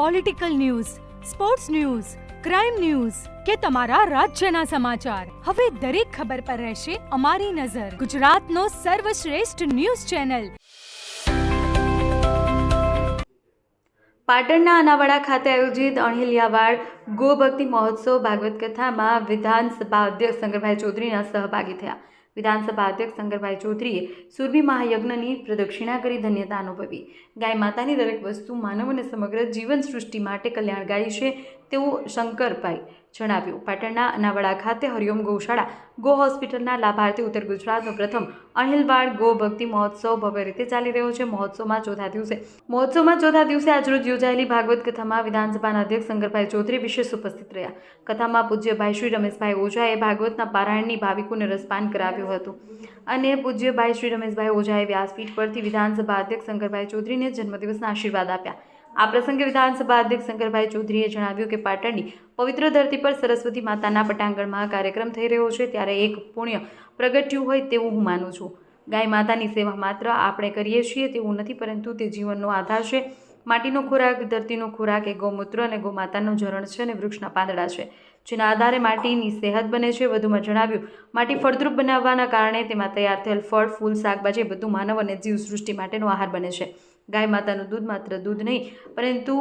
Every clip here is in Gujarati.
Political news, sports news, crime news કે તમારા રાજ્યના સમાચાર, હવે દરેક ખબર પર રહેશે અમારી નજર. ગુજરાતનો સર્વશ્રેષ્ઠ ન્યૂઝ ચેનલ. પાટણના અનાવાડા ખાતે આયોજિત અણહિલિયાવાડ ગોભક્તિ મહોત્સવ ભાગવત કથામાં વિધાનસભા અધ્યક્ષ શંકરભાઈ ચૌધરીના સહભાગી થયા. વિધાનસભા અધ્યક્ષ શંકરભાઈ ચૌધરીએ સુરભી મહાયજ્ઞની પ્રદક્ષિણા કરી ધન્યતા અનુભવી. ગાય માતાની દરેક વસ્તુ માનવ અને સમગ્ર જીવન સૃષ્ટિ માટે કલ્યાણકારી છે તેવું શંકરભાઈ જણાવ્યું. પાટણના અનાવાડા ખાતે હરિઓમ ગૌશાળા ગો હોસ્પિટલના લાભાર્થી ઉત્તર ગુજરાતનો પ્રથમ અણહિલવાડ ગો ભક્તિ મહોત્સવ ભવ્ય રીતે ચાલી રહ્યો છે. મહોત્સવમાં ચોથા દિવસે આજરોજ યોજાયેલી ભાગવત કથામાં વિધાનસભાના અધ્યક્ષ શંકરભાઈ ચૌધરી વિશેષ ઉપસ્થિત રહ્યા. કથામાં પૂજ્યભાઈ શ્રી રમેશભાઈ ઓઝાએ ભાગવતના પારાયણની ભાવિકોને રસપાન કરાવ્યું હતું અને પૂજ્યભાઈ શ્રી રમેશભાઈ ઓઝાએ વ્યાસપીઠ પરથી વિધાનસભા અધ્યક્ષ શંકરભાઈ ચૌધરીને જન્મદિવસના આશીર્વાદ આપ્યા. આ પ્રસંગે વિધાનસભા અધ્યક્ષ શંકરભાઈ ચૌધરીએ જણાવ્યું કે પાટણની પવિત્ર ધરતી પર સરસ્વતી માતાના પટાંગણમાં કાર્યક્રમ થઈ રહ્યો છે ત્યારે એક પુણ્ય પ્રગટ્યું હોય તેવું હું માનું છું. ગાય માતાની સેવા માત્ર આપણે કરીએ છીએ તેવું નથી, પરંતુ તે જીવનનો આધાર છે. માટીનો ખોરાક, ધરતીનો ખોરાક એ ગૌમૂત્ર અને ગૌમાતાનું ઝરણ છે અને વૃક્ષના પાંદડા છે, જેના આધારે માટીની સેહત બને છે. વધુમાં જણાવ્યું, માટી ફળદ્રુપ બનાવવાના કારણે તેમાં તૈયાર થયેલ ફળ, ફૂલ, શાકભાજી બધું માનવ અને જીવ સૃષ્ટિ માટેનો આહાર બને છે. ગાય માતાનું દૂધ માત્ર દૂધ નહીં, પરંતુ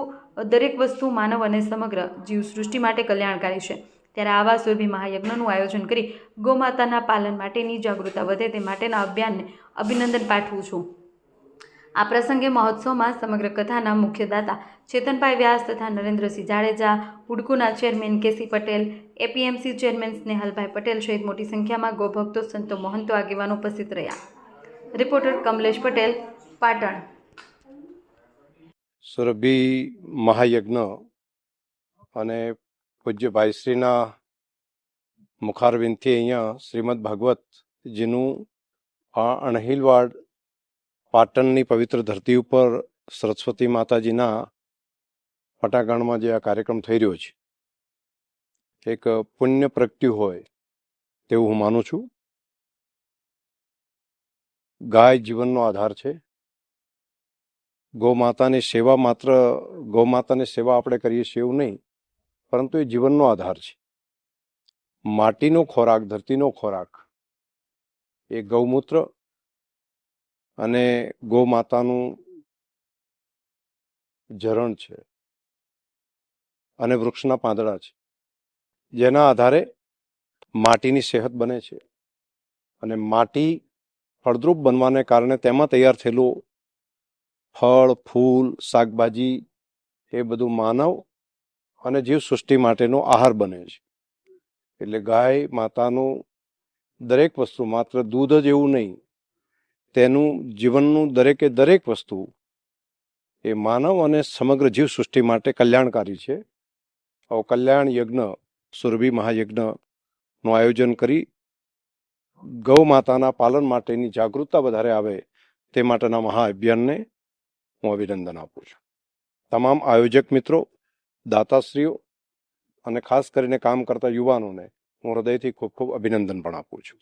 દરેક વસ્તુ માનવ અને સમગ્ર જીવ સૃષ્ટિ માટે કલ્યાણકારી છે. ત્યારે આવા સુરભી મહાયજ્ઞનું આયોજન કરી ગૌમાતાના પાલન માટેની જાગૃતતા વધે તે માટેના અભિયાનને અભિનંદન પાઠવું છું. આ પ્રસંગે મહોત્સવમાં સમગ્ર કથાના મુખ્યદાતા ચેતનભાઈ વ્યાસ તથા નરેન્દ્રસિંહ જાડેજા, હુડકોના ચેરમેન કેસી પટેલ, એપીએમસી ચેરમેન સ્નેહલભાઈ પટેલ સહિત મોટી સંખ્યામાં ગૌભક્તો, સંતો, મહંતો, આગેવાનો ઉપસ્થિત રહ્યા. રિપોર્ટર કમલેશ પટેલ, પાટણ. સુરભી મહાયજ્ઞ અને પૂજ્ય ભાઈશ્રીના મુખારવિંદથી અહીંયા શ્રીમદ ભાગવતજીનું આ અણહિલવાડ પાટણની પવિત્ર ધરતી ઉપર સરસ્વતી માતાજીના પટાંગણમાં જે આ કાર્યક્રમ થઈ રહ્યો છે, એક પુણ્ય પ્રગટ્યું હોય તેવું હું માનું છું. ગાય જીવનનો આધાર છે. ગૌમાતાની સેવા માત્ર ગૌમાતાની સેવા આપણે કરીએ છીએ એવું નહીં, પરંતુ એ જીવનનો આધાર છે. માટીનો ખોરાક, ધરતીનો ખોરાક એ ગૌમૂત્ર અને ગૌમાતાનું ઝરણ છે અને વૃક્ષના પાંદડા છે, જેના આધારે માટીની સેહત બને છે. અને માટી ફળદ્રુપ બનવાને કારણે તેમાં તૈયાર થયેલું ફળ, ફૂલ, શાકભાજી એ બધું માનવ અને જીવ સૃષ્ટિ માટેનો આહાર બને છે. એટલે ગાય માતાનું દરેક વસ્તુ, માત્ર દૂધ જ એવું નહીં, તેનું જીવનનું દરેકે દરેક વસ્તુ એ માનવ અને સમગ્ર જીવ સૃષ્ટિ માટે કલ્યાણકારી છે. આવો કલ્યાણ યજ્ઞ, સુરભી મહાયજ્ઞનું આયોજન કરી ગૌ માતાના પાલન માટેની જાગૃતતા વધારે આવે તે માટેના મહાઅભિયાનને હું અભિનંદન આપું છું. તમામ આયોજક મિત્રો, દાતાશ્રીઓ અને ખાસ કરીને કામ કરતા યુવાનોને હું હૃદયથી ખૂબ ખૂબ અભિનંદન પણ આપું છું.